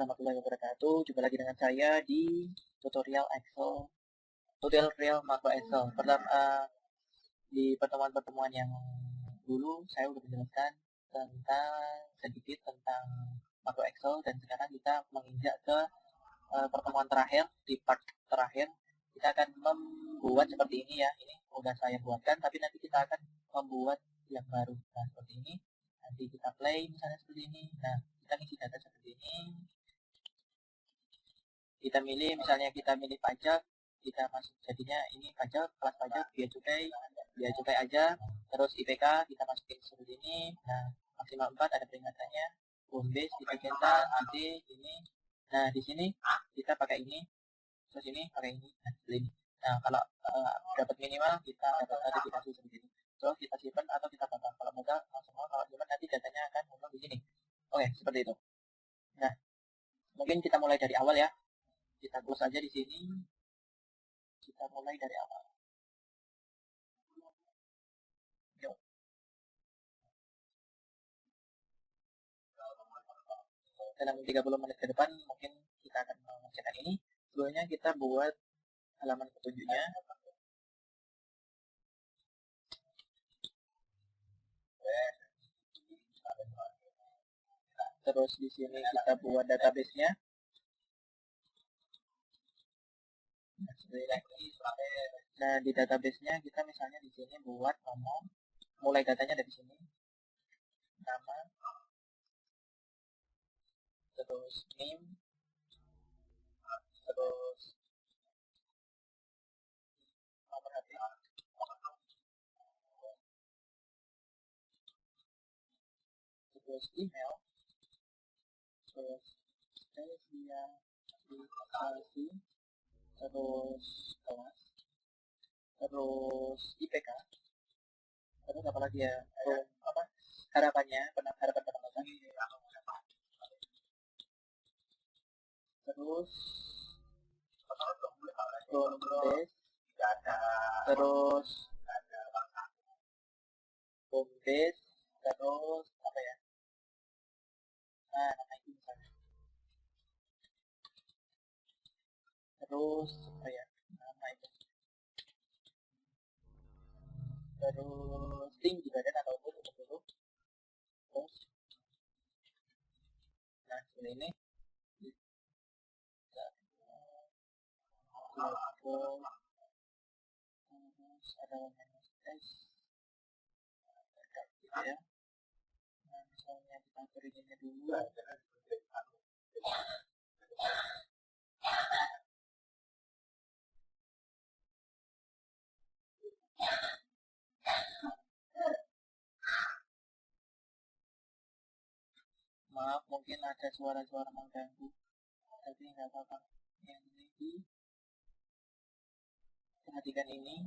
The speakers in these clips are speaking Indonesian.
warahmatullahi wabarakatuh. Jumpa lagi dengan saya di tutorial makro Excel. Di pertemuan-pertemuan yang dulu saya sudah menjelaskan sedikit tentang makro Excel, dan sekarang kita menginjak ke pertemuan terakhir. Di part terakhir kita akan membuat seperti ini ya. Ini udah saya buatkan, tapi nanti kita akan membuat yang baru. Nah, seperti ini. Nanti kita play misalnya seperti ini. Nah, kita ngisi data seperti ini. Kita milih, misalnya kita milih pajak, kita masuk jadinya ini pajak, kelas pajak, biaya cukai aja, terus IPK kita masukin seperti ini. Nah, maksimal 4 ada peringatannya, home base kita centang, ID ini. Nah, di sini kita pakai ini, terus ini pakai ini. Nah, seperti ini. Nah, kalau dapat minimal kita dapat notifikasi seperti ini. Terus kita simpan atau kita potong. Kalau modal langsung mau, kalau simpan nanti datanya akan muncul di sini. Oke, seperti itu. Nah, mungkin kita mulai dari awal ya. Kita close aja di sini. Kita mulai dari awal. Yuk. Dalam 30 menit ke depan mungkin kita akan mengerjakan ini. Sebelumnya kita buat halaman petunjuknya. Terus di sini kita buat database-nya. Nah, di database-nya kita misalnya di sini buat nomor, mulai datanya dari sini, nama, terus name, terus nomor HP, terus email, terus spesialisasi, terus kelas, terus IPK, terus apa lagi ya, harapan penambahan, terus home base, terus home base, terus apa ya, nah nama itu misalnya, terus apa ya, nama itu, terus link juga ada ataupun untuk dulu. Terus nah seperti ini terus ada minus S gitu ya. Nah, misalnya kita originnya dulu, maaf mungkin ada suara-suara mengganggu, tapi nggak apa-apa. Yang ini perhatikan ini.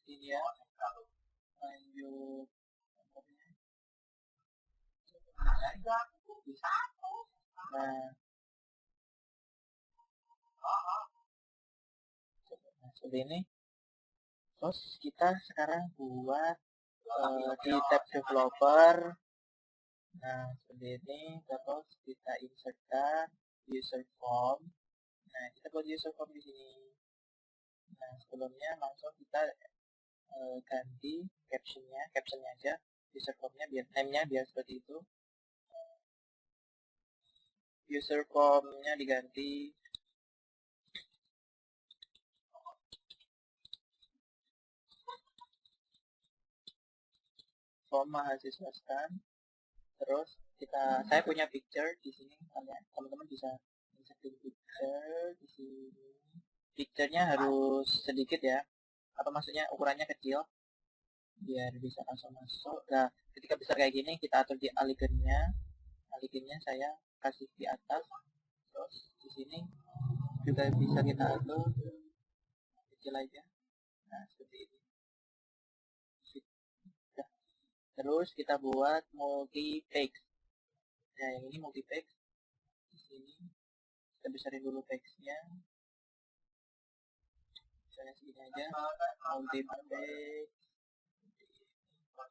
Ini ya, lanjut nah seperti ini. Terus kita sekarang buat di tab developer. Nah seperti ini. Terus kita insertkan user form. Nah kita buat user form di sini. Nah sebelumnya langsung kita ganti captionnya aja, user formnya biar name-nya biar seperti itu. User formnya diganti form mahasiswa STAN. Terus saya punya picture di sini, teman-teman bisa insertin picture di sini. Picture-nya harus sedikit ya, apa maksudnya ukurannya kecil biar bisa langsung masuk. Nah ketika besar kayak gini kita atur di alignnya saya kasih di atas. Terus di sini juga bisa kita atur kecil aja. Nah seperti ini. Terus kita buat multi text. Nah yang ini multi text. Di sini kita besarin dulu textnya. Misalnya segini aja. Multi text. Nah,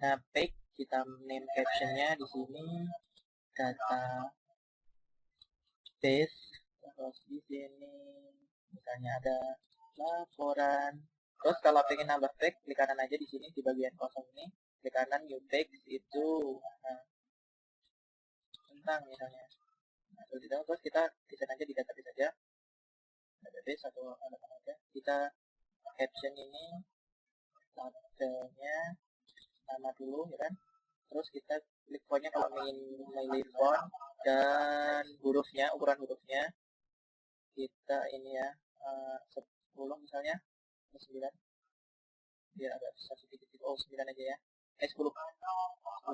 nah page kita name captionnya di sini data base, terus di sini misalnya ada laporan. Terus kalau pengen nambah tag, klik kanan aja di sini di bagian kosong ini, klik kanan new text itu tentang misalnya. Nah, terus kita desain aja di database aja, database atau apa aja. Kita caption ini tabelnya nama dulu ya kan. Terus kita klik fontnya kalau ingin memilih font dan hurufnya, ukuran hurufnya kita ini ya 10 misalnya, 9 biar agak susah sedikit. 9 aja ya, 10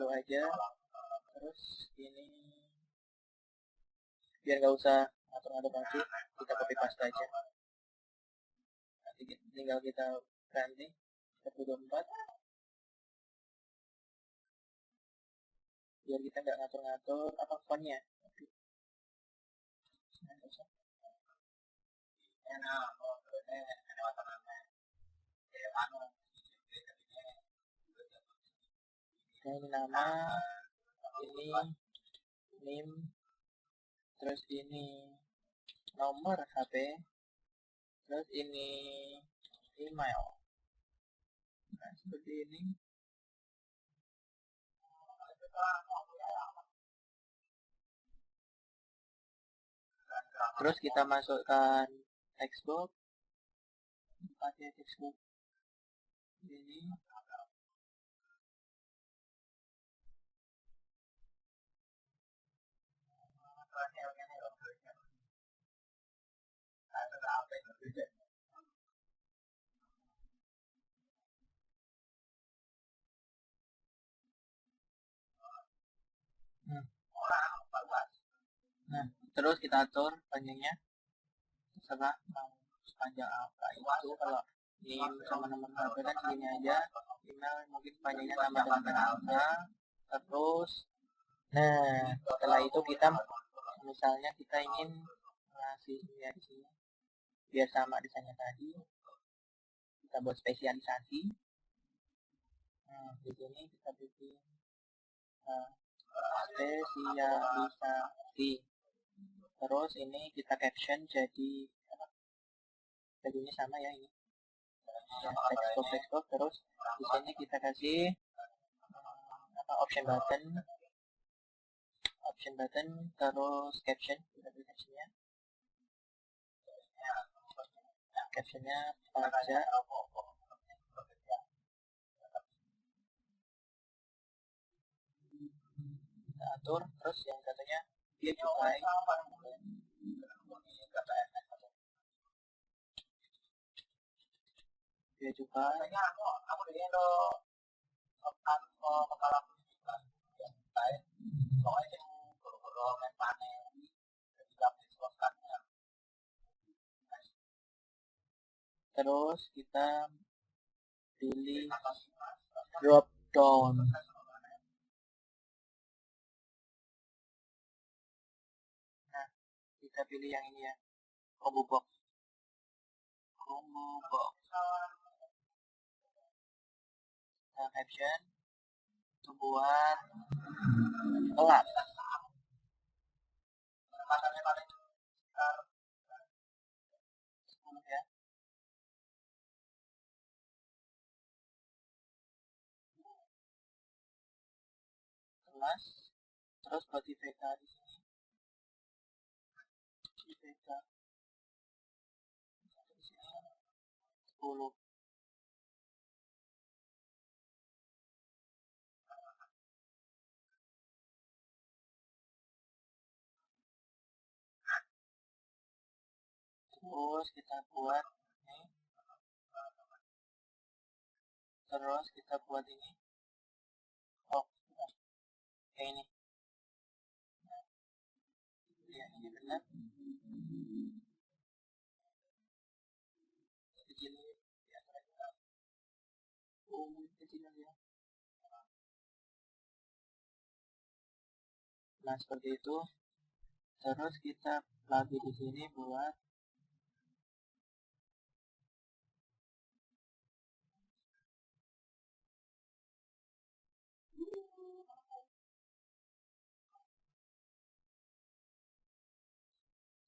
aja. Terus ini biar nggak usah ngatur-ngatur lagi, kita copy paste aja. Nanti tinggal kita ganti 124 biar kita nggak ngatur-ngatur apa fontnya. Ini nama, ini name, terus ini nomor HP, terus ini email. Nah, seperti ini. Terus kita masukkan textbox, pakai textbox ini. Nah, terus kita atur panjangnya terserah mau sepanjang apa itu. Kalau name sama nomor HP kan segini aja, email mungkin panjangnya tambah dengan angka. Terus nah setelah itu kita misalnya kita ingin ngasih ya di sini biar sama desainnya tadi, kita buat spesialisasi. Nah, di sini kita bikin spesialisasi. Terus ini kita caption jadi ini sama ya ini. Ya, textbox. Terus di sini kita kasih option button, terus caption, kita beri captionnya. Captionnya pajak. Kita atur. Terus yang satunya dia cukai. Dia cukai. Terus kita pilih drop down. Nah, kita pilih yang ini ya, combo box. Nah, caption itu buat kelas. Ya. Kelas. Terus buat IPK di sini. IPK di sini 10. Terus kita buat ini. Terus kita buat ini. Kayak ini. Ya, ini benar. Kecil ya. Kecil ya. Nah, seperti itu. Terus kita lagi di sini buat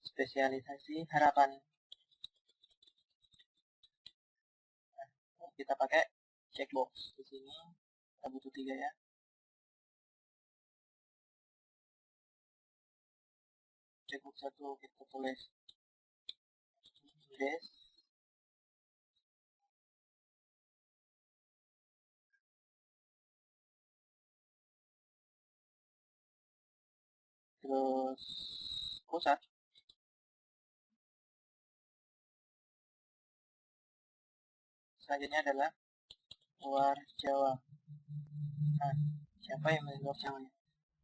spesialisasi harapan. Nah, kita pakai checkbox di sini. Kita butuh 3 ya. Checkbox 1 kita tulis des. Terus pusat. Selanjutnya adalah luar Jawa. Nah, siapa yang dari luar Jawa?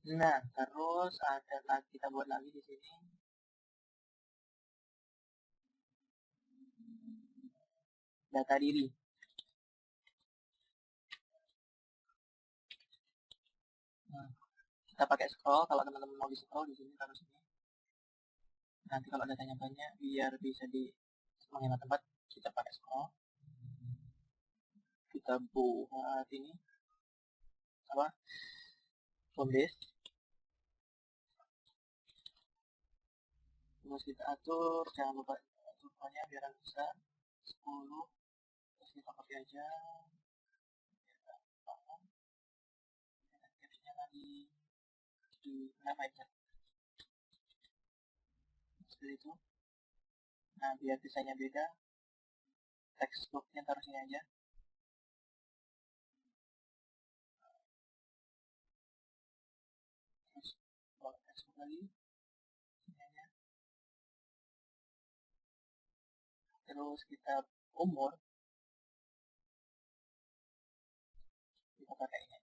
Nah, terus ada lagi, kita buat lagi di sini data diri. Nah, kita pakai scroll. Kalau teman-teman mau di scroll di sini, taruh sini. Nanti kalau datanya banyak, biar bisa di menghemat tempat, kita pakai scroll. Kita buat ini apa? Home base. Terus kita atur, jangan lupa aturnya biar bisa 10. Terus kita copy aja. Captionnya lagi di nama aja. Seperti itu. Nah, biar desainnya beda, textbooknya taruh sini aja. Terus bawa textbook lagi, sini aja. Terus kita umur, kita pakai ini.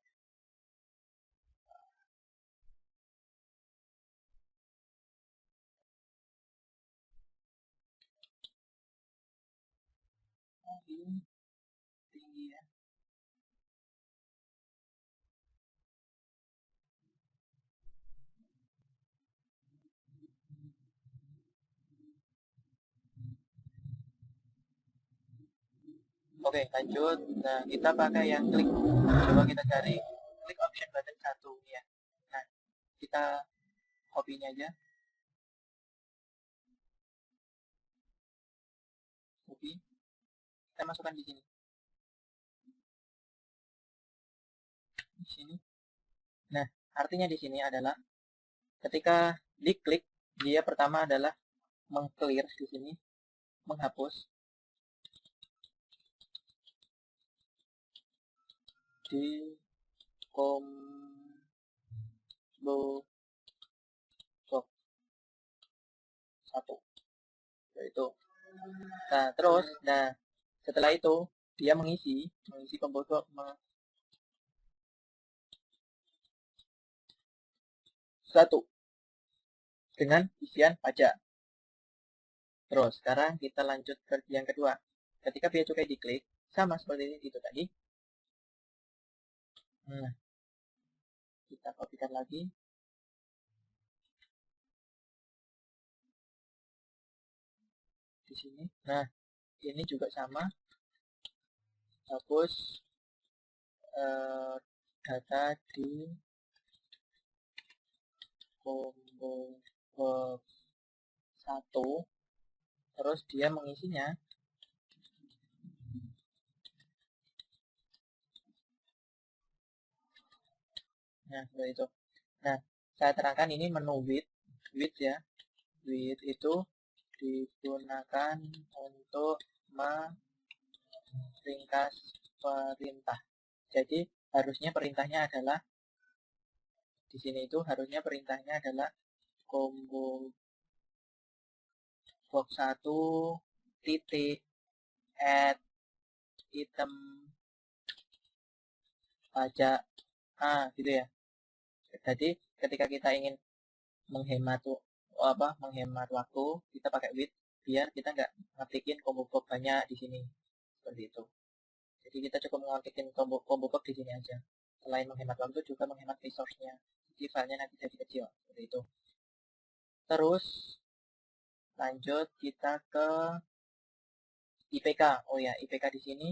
Nah, ini tinggi ya. Oke, lanjut. Nah, kita pakai yang klik. Coba kita cari klik option button 1 ya. Nah, kita copy-nya aja. Copy. Kita masukkan di sini. Di sini. Nah, artinya di sini adalah ketika diklik, dia pertama adalah meng-clear di sini, menghapus di combo box 1 yaitu. Nah, terus setelah itu dia mengisi combo box 1 dengan isian pajak. Terus sekarang kita lanjut ke yang kedua. Ketika bea cukai diklik, sama seperti itu tadi. Nah, kita kopikan lagi. Di sini. Nah, ini juga sama. Hapus data di combo box 1. Terus dia mengisinya. Nah, seperti itu. Nah, saya terangkan ini menu width ya. Width itu digunakan untuk meringkas perintah. Jadi harusnya perintahnya adalah di sini itu harusnya perintahnya adalah combo box 1 titik add item pajak gitu ya. Jadi ketika kita ingin menghemat waktu, kita pakai width biar kita nggak ngetikin combo box banyak di sini seperti itu. Jadi kita cukup mengetikin combo box di sini aja. Selain menghemat waktu juga menghemat resource-nya. jadi filenya nanti jadi kecil seperti itu. Terus lanjut kita ke IPK. Oh ya, IPK di sini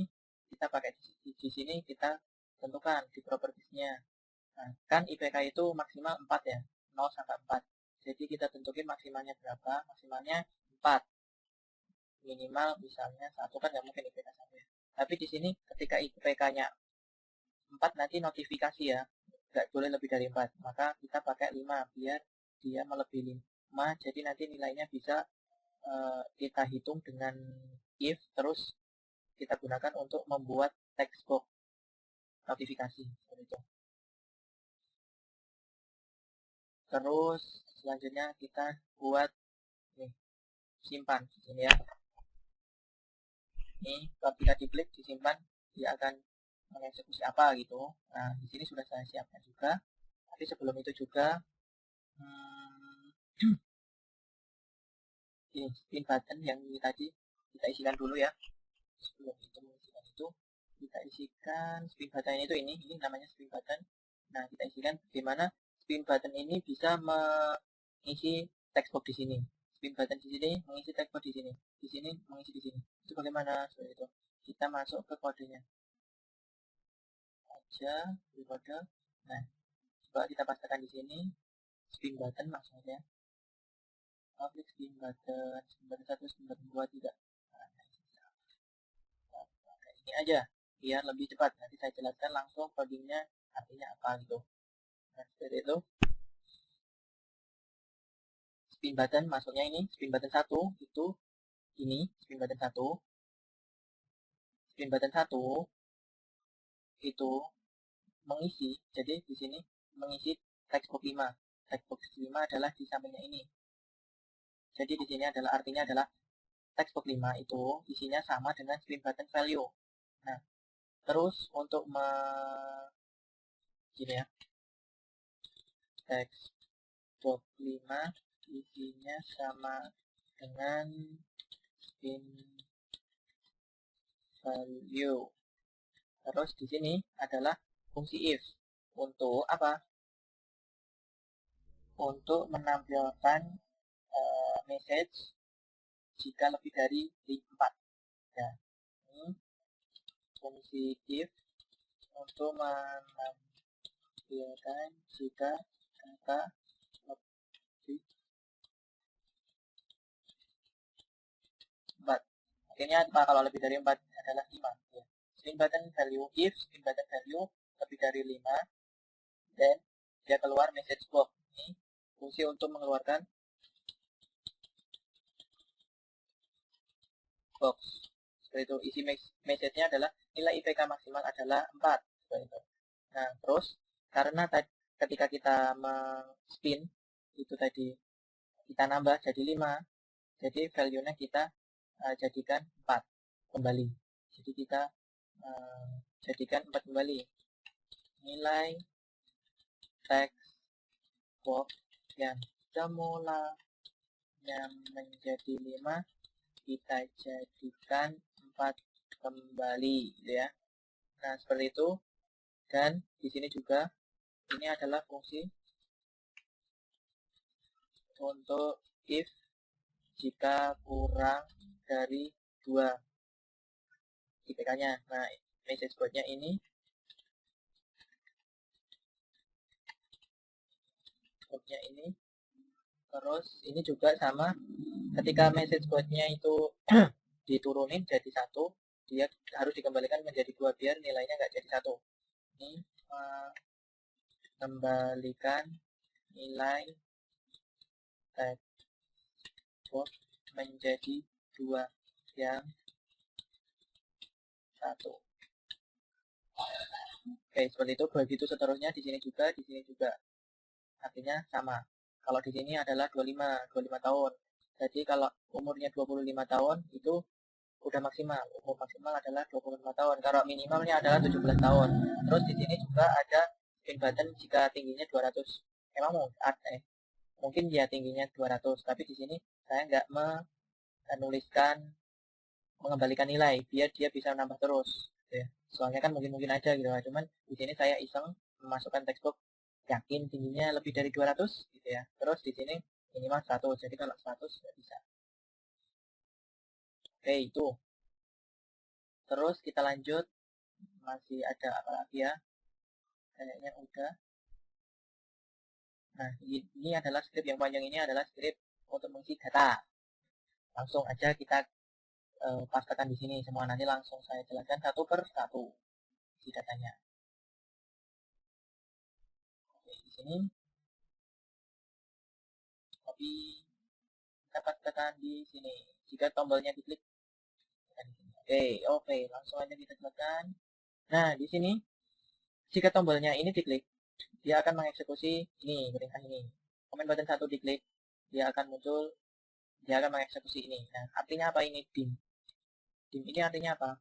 kita pakai di sini kita tentukan di propertiesnya. Nah, kan IPK itu maksimal 4 ya, 0 sampai 4. Jadi kita tentukin maksimalnya berapa? Maksimalnya 4. Minimal misalnya 1 kan nggak mungkin IPK 1 ya. Tapi di sini ketika IPK-nya 4 nanti notifikasi ya, nggak boleh lebih dari 4. Maka kita pakai 5 biar dia melebihi 5. Jadi nanti nilainya bisa kita hitung dengan if, terus kita gunakan untuk membuat text box notifikasi seperti itu. Terus selanjutnya kita buat nih, simpan di sini ya. Ini kalau kita diklik disimpan, dia akan mengeksekusi apa gitu. Nah, di sini sudah saya siapkan juga. Tapi sebelum itu juga ini spin button yang ini tadi kita isikan dulu ya. Sebelum itu mengisikan itu, kita isikan spin button itu ini namanya spin button. Nah, kita isikan bagaimana spin button ini bisa mengisi text box di sini. Spin button di sini mengisi text box di sini mengisi di sini. Itu bagaimana? Seperti itu. Kita masuk ke kodenya aja di kode. Nah, coba kita pastikan di sini spin button maksudnya. Klik spin button 1, spin button 2 tidak. Nah, ini aja biar lebih cepat. Nanti saya jelaskan langsung codingnya artinya apa gitu. Nah, seperti itu. Spin button maksudnya ini spin button 1 itu ini spin button 1. Spin button 1 itu mengisi, jadi di sini mengisi text box 5. Text box 5 adalah di sampingnya ini. Jadi di sini adalah artinya adalah text box 5 itu isinya sama dengan spin button value. Nah, terus untuk gini ya. Text box 5 isinya sama dengan spin value. Terus di sini adalah fungsi if. Untuk apa? Untuk menampilkan message jika lebih dari 4. Ya. Ini fungsi if untuk menampilkan jika angka lebih 4. Akhirnya apa kalau lebih dari 4 adalah 5. Ya. Spin button value if spin button value lebih dari 5, dan dia keluar message box. Ini fungsi untuk mengeluarkan box. Seperti itu. Isi message-nya adalah nilai IPK maksimal adalah 4. Seperti itu. Nah, terus karena ketika kita spin itu tadi kita nambah jadi 5, jadi value-nya kita jadikan 4 kembali. Jadi kita jadikan 4 kembali. Nilai text box yang semulanya menjadi 5 kita jadikan 4 kembali ya. Nah, seperti itu. Dan di sini juga ini adalah fungsi untuk if jika kurang dari 2 IPK-nya. Nah, message board-nya ini terus ini juga sama, ketika message board-nya itu diturunin jadi 1, dia harus dikembalikan menjadi 2 biar nilainya nggak jadi 1. Ini kembalikan nilai text box menjadi 2 yang 1. Oke, seperti itu. Begitu seterusnya di sini juga, di sini juga. Artinya sama. Kalau di sini adalah 25 tahun. Jadi kalau umurnya 25 tahun itu udah maksimal. Umur maksimal adalah 25 tahun. Kalau minimalnya adalah 17 tahun. Terus di sini juga ada spin button jika tingginya 200. Emang mungkin ya tingginya 200, tapi di sini saya nggak menuliskan mengembalikan nilai biar dia bisa menambah terus. Ya. Soalnya kan mungkin aja gitu. Cuman di sini saya iseng memasukkan text box yakin tingginya lebih dari 200 gitu ya. Terus di sini minimal 100. Jadi kalau 100 nggak bisa. Oke, itu. Terus kita lanjut. Masih ada apa lagi ya? Kayaknya udah. Nah, ini adalah script yang panjang, ini adalah script untuk mengisi data. Langsung aja kita pastikan di sini semua, nanti langsung saya jelaskan satu per satu isi datanya. Oke, di sini copy, dapat tekan di sini. Jika tombolnya diklik, tekan di sini. Oke, langsung aja kita jelaskan. Nah, di sini jika tombolnya ini diklik, dia akan mengeksekusi ini, perintah ini. Command button 1 diklik, dia akan muncul, dia akan mengeksekusi ini. Nah, artinya apa ini dim? Dim ini artinya apa?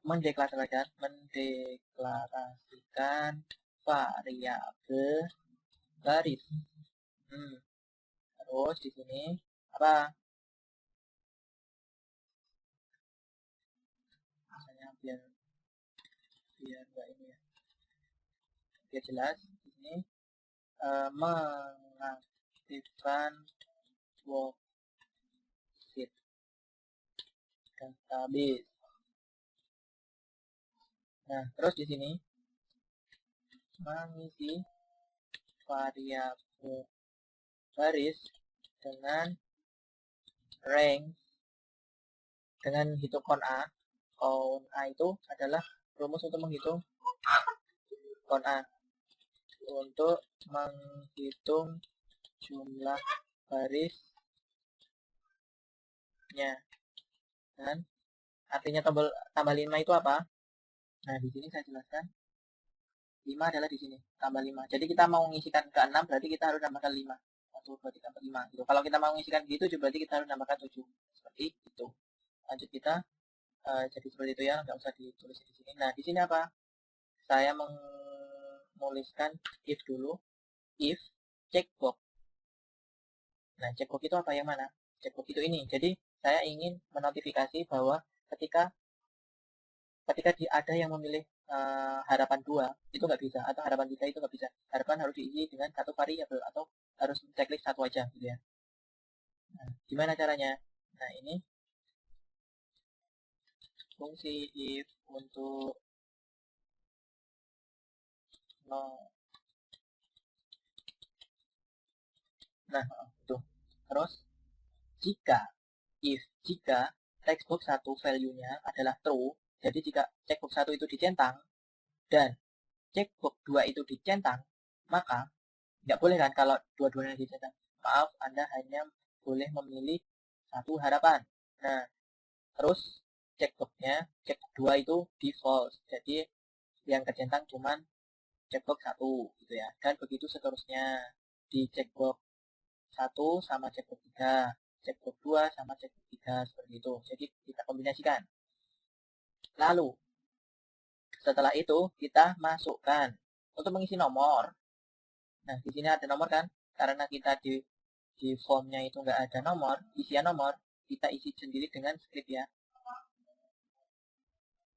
Mendeklarasikan variabel baris. Terus di sini apa? Misalnya biar enggak ini ya, biar jelas di sini mengaktifkan worksheet database. Nah, terus di sini mengisi variabel baris dengan range dengan hitung count A. Count A itu adalah rumus untuk menghitung count A, untuk menghitung jumlah barisnya. Dan artinya tombol tambah 5 itu apa? Nah, di sini saya jelaskan. 5 adalah di sini, tambah 5. Jadi kita mau mengisikan ke 6, berarti kita harus tambahkan 5. 1, 2, 3, 4, 5. Gitu. Kalau kita mau mengisikan ke 7, berarti kita harus tambahkan 7. Seperti itu. Lanjut kita. Jadi seperti itu ya, nggak usah ditulis di sini. Nah, di sini apa? Saya menuliskan if dulu. If checkbox. Nah, checkbox itu apa yang mana? Checkbox itu ini. Jadi, saya ingin menotifikasi bahwa ketika ada yang memilih harapan 2, itu nggak bisa, atau harapan 3 itu nggak bisa. Harapan harus diisi dengan satu variabel, atau harus checklist satu aja gitu ya. Nah, gimana caranya? Nah, ini fungsi if untuk no. Nah, itu. Terus jika textbox 1 value-nya adalah true, jadi jika checkbox 1 itu dicentang dan checkbox 2 itu dicentang, maka nggak boleh kan kalau dua-duanya dicentang. Maaf, Anda hanya boleh memilih satu harapan. Nah, terus checkbox 2 itu default. Jadi yang kecentang cuman checkbox 1 gitu ya. Dan begitu seterusnya di checkbox 1 sama checkbox 3, checkbox 2 sama checkbox 3 seperti itu. Jadi kita kombinasikan. Lalu setelah itu kita masukkan untuk mengisi nomor. Nah, di sini ada nomor kan? Karena kita di formnya itu nggak ada nomor, isian nomor, kita isi sendiri dengan script ya.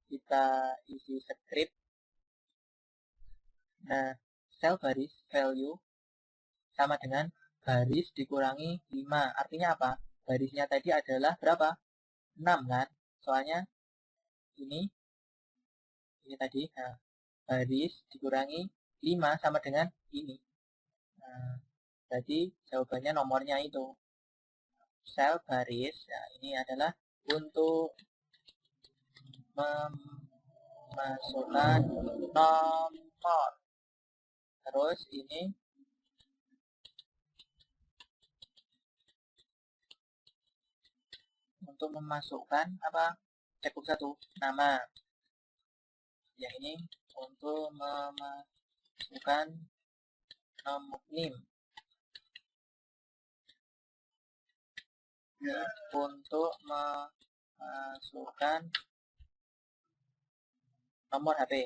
Kita isi script. Nah, cell baris value sama dengan baris dikurangi 5. Artinya apa? Barisnya tadi adalah berapa? 6 kan? Soalnya ini tadi. Nah, baris dikurangi 5 sama dengan ini. Nah, jadi jawabannya nomornya itu. Sel baris, nah ini adalah untuk memasukkan nomor. Terus ini untuk memasukkan apa? Checkbox 1 nama. Yang ini untuk memasukkan nomor NIM. Untuk memasukkan nomor HP.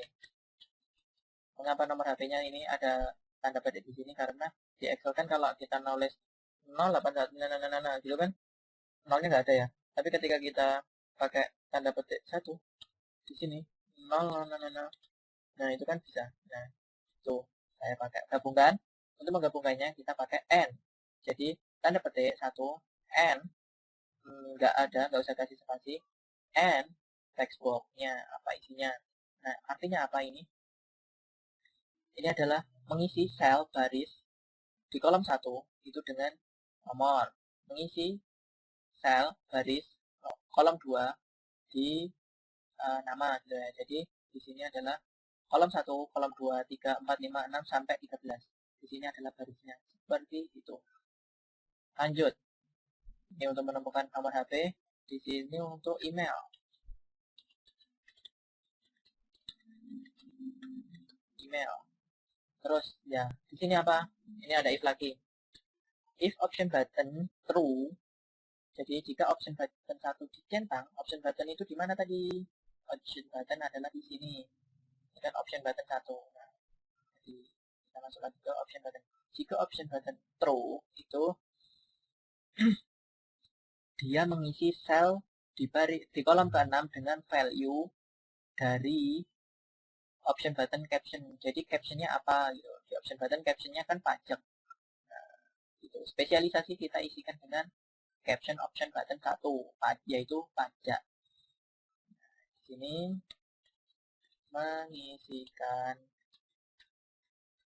Mengapa nomor HP-nya ini ada tanda petik di sini? Karena di Excel kan kalau kita nulis 081 gitu kan, nolnya nggak ada ya. Tapi ketika kita pakai tanda petik 1 di sini 0 nah itu kan bisa. Nah, Tuh, saya pakai gabungkan. Untuk menggabungkannya kita pakai N. Jadi tanda petik 1 N, nggak usah kasih spasi. N text box-nya apa isinya. Nah, artinya apa ini? Ini adalah mengisi sel baris di kolom 1 itu dengan nomor, mengisi sel baris kolom 2 di nama gitu ya. Jadi di sini adalah kolom 1, kolom 2, 3, 4, 5, 6 sampai 13. Di sini adalah barisnya. Seperti itu. Lanjut. Ini untuk menemukan nomor HP. Di sini untuk email. Terus ya, di sini apa? Ini ada if lagi. If option button true. Jadi jika option button 1 dicentang, option button itu di mana tadi? Option button adalah di sini. Ini kan option button 1. Nah, jadi kita masuk lagi ke option button. Jika option button true itu dia mengisi sel di kolom ke-6 dengan value dari option button caption. Jadi captionnya apa? Gitu. Di option button captionnya kan pajak. Nah, gitu. Spesialisasi kita isikan dengan caption option button 1, yaitu pajak. Nah, di sini mengisikan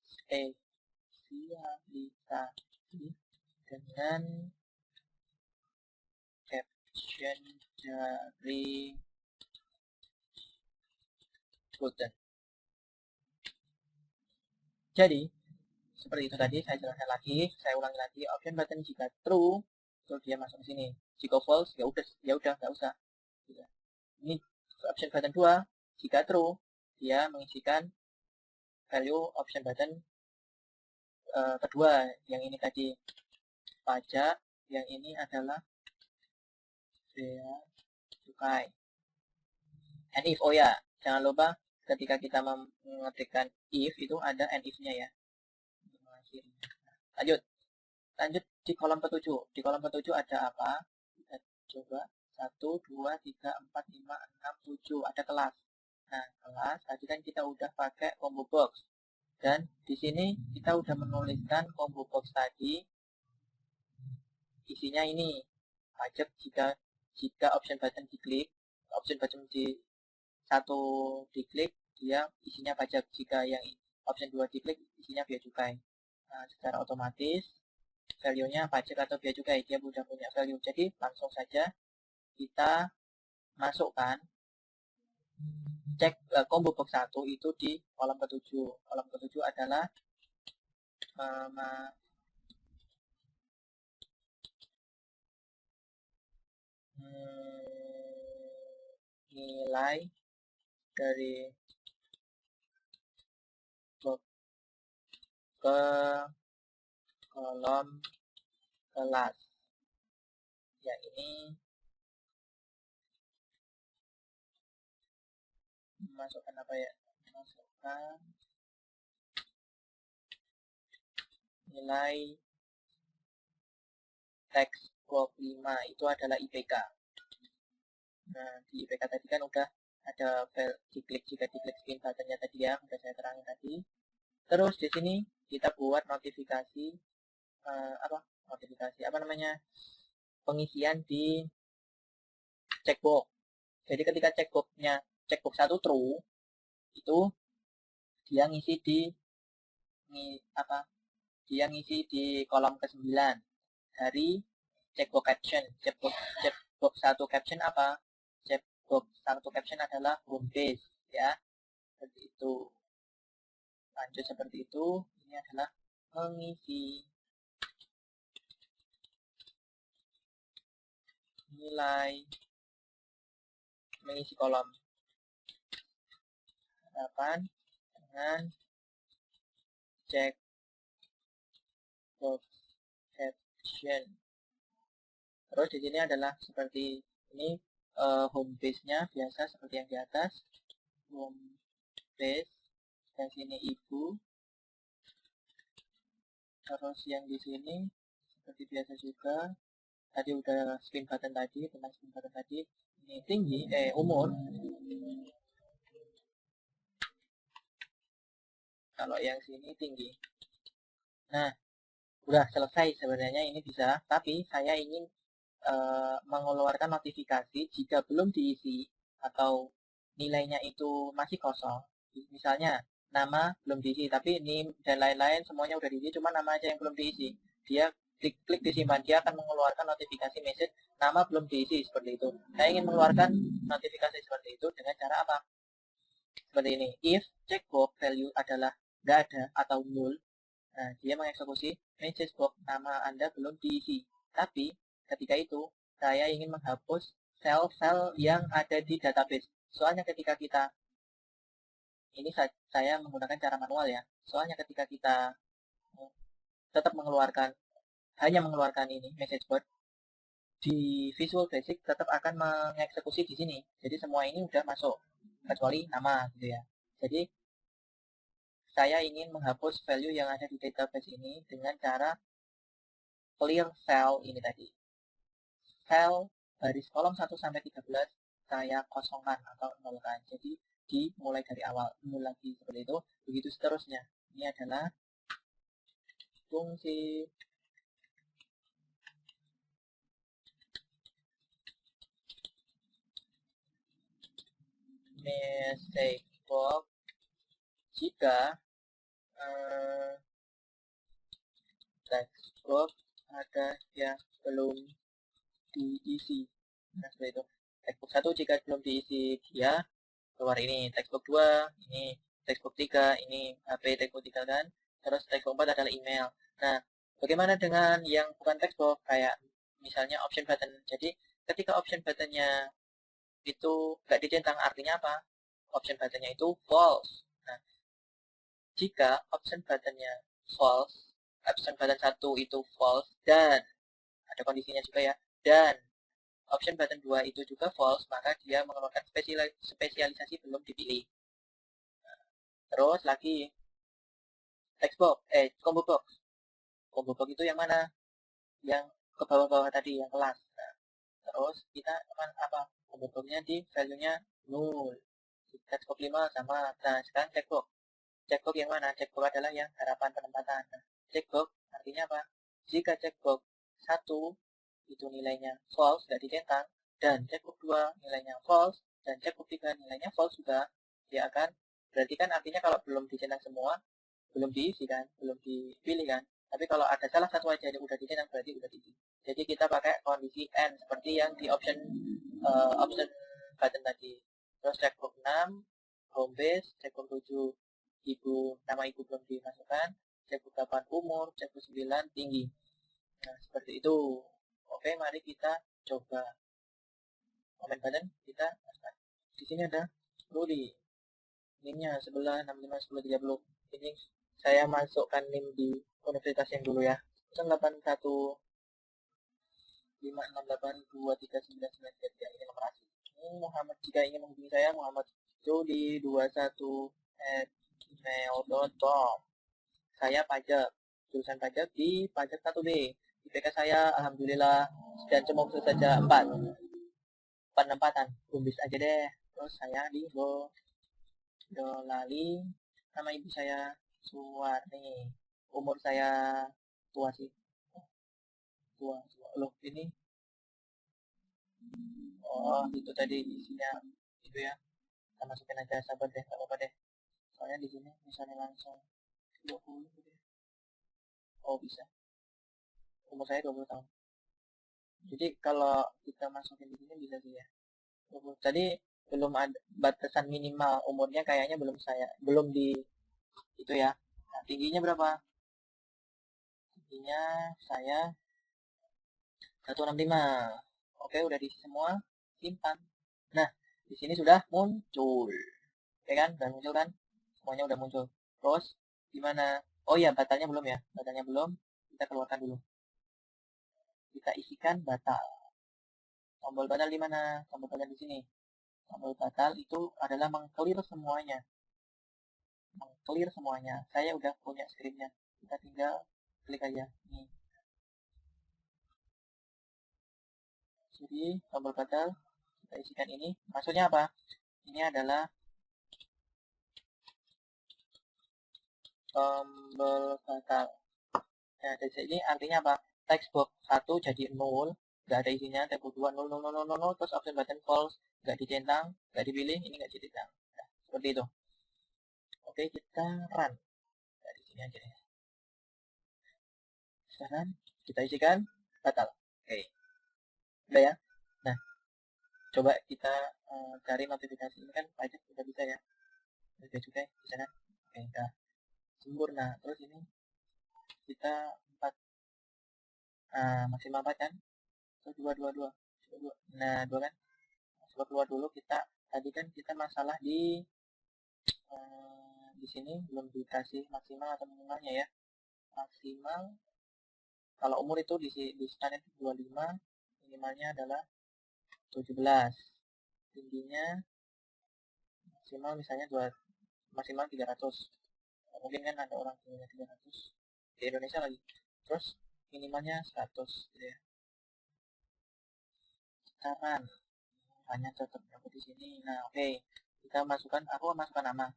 spesialisasi dengan caption dari button. Jadi, seperti itu tadi, saya jelaskan lagi, saya ulangi lagi, option button jika true, itu dia masuk ke sini. Jika false, ya udah, nggak usah. Ini option button 2, jika true, dia mengisikan value option button kedua, yang ini tadi pajak, yang ini adalah bea cukai. And if, oh ya, jangan lupa ketika kita mengetikkan if itu ada and if-nya ya. Lanjut di kolom ketujuh. Di kolom ketujuh ada apa? Kita coba 1, 2, 3, 4, 5, 6, 7. Ada kelas. Nah, kelas tadi kan kita udah pakai combo box. Dan di sini kita udah menuliskan combo box tadi. Isinya ini pajak jika option button diklik, option button di 1 diklik, dia isinya pajak. Jika yang option 2 diklik, isinya bea cukai. Nah, secara otomatis value-nya pajak atau bea cukai, dia sudah punya value. Jadi langsung saja kita masukkan cek combo box 1 itu di kolom ketujuh. Kolom ketujuh adalah nilai dari box ke kolom kelas. Yang ini masukkan apa ya? Masukkan nilai teks box 5 itu adalah IPK. Nah, di IPK tadi kan udah ada jika diklik spin buttonnya tadi ya, udah saya terangin tadi. Terus di sini kita buat notifikasi pengisian di checkbox. Jadi ketika checkbox 1 true, itu dia ngisi di kolom ke-9 dari checkbox caption. Checkbox 1 caption apa? Checkbox 1 caption adalah home base ya. Seperti itu. Lanjut seperti itu. Ini adalah mengisi mengisi kolom harapan dengan checkbox caption. Terus di sini adalah seperti ini home base-nya biasa seperti yang di atas. Home base, dan sini ibu. Terus yang di sini seperti biasa juga. Tadi udah spin button tadi, tentang spin button tadi. Ini tinggi, umur. Kalau yang sini tinggi. Nah, udah selesai sebenarnya ini bisa, tapi saya ingin mengeluarkan notifikasi jika belum diisi atau nilainya itu masih kosong. Misalnya nama belum diisi, tapi NIM dan lain-lain semuanya udah diisi, cuma nama aja yang belum diisi. Dia klik disimpan, dia akan mengeluarkan notifikasi message nama belum diisi seperti itu. Saya ingin mengeluarkan notifikasi seperti itu dengan cara apa? Seperti ini. If checkbox value adalah nggak ada atau null, nah dia mengeksekusi message box nama Anda belum diisi. Tapi ketika itu saya ingin menghapus sel-sel yang ada di database. Soalnya ketika kita ini saya menggunakan cara manual ya. Soalnya ketika kita tetap hanya mengeluarkan ini message board di Visual Basic tetap akan mengeksekusi di sini. Jadi semua ini udah masuk kecuali nama gitu ya. Jadi saya ingin menghapus value yang ada di database ini dengan cara clear cell ini tadi. Sel baris kolom 1 sampai 13 saya kosongkan atau nolkan. Jadi dimulai dari awal, nol lagi seperti itu. Begitu seterusnya. Ini adalah fungsi message box jika text box ada yang belum diisi. Nah, seperti itu. Textbook 1 jika belum diisi dia keluar ini. Textbook 2 ini, textbook 3 ini HP textbook 3 kan. Terus textbook 4 adalah email. Nah, bagaimana dengan yang bukan textbook kayak misalnya option button. Jadi ketika option buttonnya itu nggak dicentang, artinya apa? Option buttonnya itu false. Nah, jika option buttonnya false, option button 1 itu false dan ada kondisinya juga ya, dan option button 2 itu juga false, maka dia mengeluarkan spesialisasi belum dipilih. Nah, terus lagi text box, combo box. Combo box itu yang mana? Yang ke bawah-bawah tadi, yang kelas. Nah, terus kita akan apa? Combo boxnya di value-nya 0. Text box 5 sama. Nah, sekarang checkbox. Checkbox yang mana? Checkbox adalah yang harapan penempatan. Nah, checkbox artinya apa? Jika checkbox 1 itu nilainya false, tidak dicentang, dan checkbox 2 nilainya false, dan checkbox 3 nilainya false juga, dia akan, berarti kan artinya kalau belum dicentang semua, belum diisi kan, belum dipilih kan, tapi kalau ada salah satu aja yang udah dicentang berarti udah diisi. Jadi kita pakai kondisi N seperti yang di option button tadi. Terus checkbox 6 home base, checkbox 7 nama ibu belum dimasukkan, checkbox 8 umur, checkbox 9 tinggi. Nah, seperti itu. Oke, mari kita coba. Comment button kita masukkan. Di sini ada Rudy. NIM-nya sebelah 651030. Ini saya masukkan NIM di universitas yang dulu ya. 081 568239993. Ini nomor asli. Ini Muhammad, jika ingin menghubungi saya, Muhammad Jody 21@gmail.com. Saya pajak, jurusan pajak di pajak 1B. IPK saya alhamdulillah dan cuma saja 4 penempatan. Kumbis aja deh. Terus saya di Dolali, nama ibu saya Suwarni. Umur saya tua sih. Tua. Loh, ini. Oh, itu tadi isinya itu ya. Kita masukin aja, sabar deh, enggak apa-apa deh. Soalnya di sini misalnya langsung 20 gitu ya. Oh, bisa. Umur saya 20 tahun. Jadi kalau kita masukin di sini bisa sih ya. Tadi belum ada batasan minimal umurnya, kayaknya belum di itu ya. Nah, tingginya berapa? Tingginya saya 165. Oke, udah diisi semua, simpan. Nah, di sini sudah muncul. Oke kan? Udah muncul kan? Semuanya udah muncul. Terus gimana? Oh iya, batalnya belum ya. Batalnya belum. Kita keluarkan dulu. Kita isikan batal. Tombol batal di mana? Tombol batal di sini. Tombol batal itu adalah mengclear semuanya. Mengclear semuanya. Saya udah punya scriptnya. Kita tinggal klik aja. Nih. Jadi tombol batal kita isikan ini. Maksudnya apa? Ini adalah tombol batal. Nah, dari sini artinya apa? Text box 1 jadi 0, nggak ada isinya. Text box 2 0 0 0 0 0, terus option button false, nggak dicentang, nggak dipilih, ini nggak dicentang. Nah, seperti itu. Oke, kita run. Dari sini aja ya. Sekarang kita isikan batal. Oke. Udah ya. Nah, coba kita cari notifikasi. Ini kan pajak udah bisa ya. Udah juga bisa kan? Oke, udah sempurna. Terus ini kita 4 maksimal 4 kan? Terus 2. Nah, 2 kan? Coba keluar dulu. Kita tadi kan kita masalah di sini belum dikasih maksimal atau minimalnya ya. Maksimal kalau umur itu di standar 25, minimalnya adalah 17. Tingginya maksimal misalnya maksimal 300. Mungkin kan ada orang tingginya 300 di Indonesia lagi. Terus minimalnya 100 gitu ya. Saran hanya cocok berapa di sini. Nah, oke. Kita masukkan, aku masukkan nama.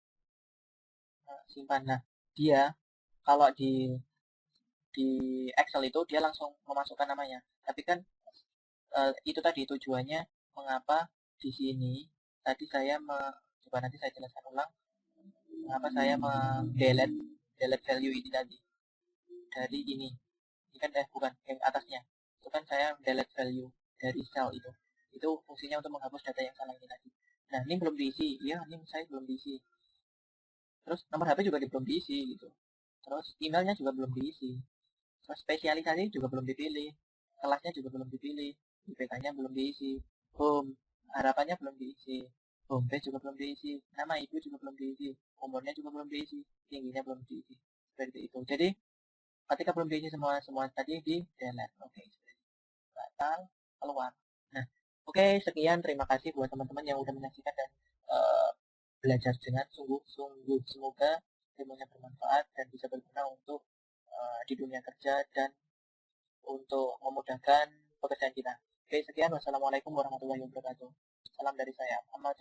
Simpan. Nah, dia kalau di Excel itu dia langsung memasukkan namanya. Tapi kan itu tadi tujuannya mengapa di sini tadi saya coba nanti saya jelaskan ulang mengapa saya delete value ini tadi dari ini kan bukan yang atasnya itu kan saya delete value dari cell itu fungsinya untuk menghapus data yang salah ini tadi. Nah, ini belum diisi ya, ini saya belum diisi, terus nomor HP juga belum diisi gitu, terus emailnya juga belum diisi, terus spesialisasi juga belum dipilih, kelasnya juga belum dipilih, IPK-nya belum diisi, home harapannya belum diisi, home page juga belum diisi, nama ibu juga belum diisi, umurnya juga belum diisi, tingginya belum diisi, seperti itu. Jadi ketika belum diisi semua tadi di delete. Oke, batal, keluar. Nah, oke, sekian, terima kasih buat teman-teman yang udah menyaksikan dan belajar dengan sungguh-sungguh. Semoga ilmunya bermanfaat dan bisa berguna untuk di dunia kerja dan untuk memudahkan pekerjaan kita. Oke, sekian. Wassalamualaikum warahmatullahi wabarakatuh. Salam dari saya, Muhammad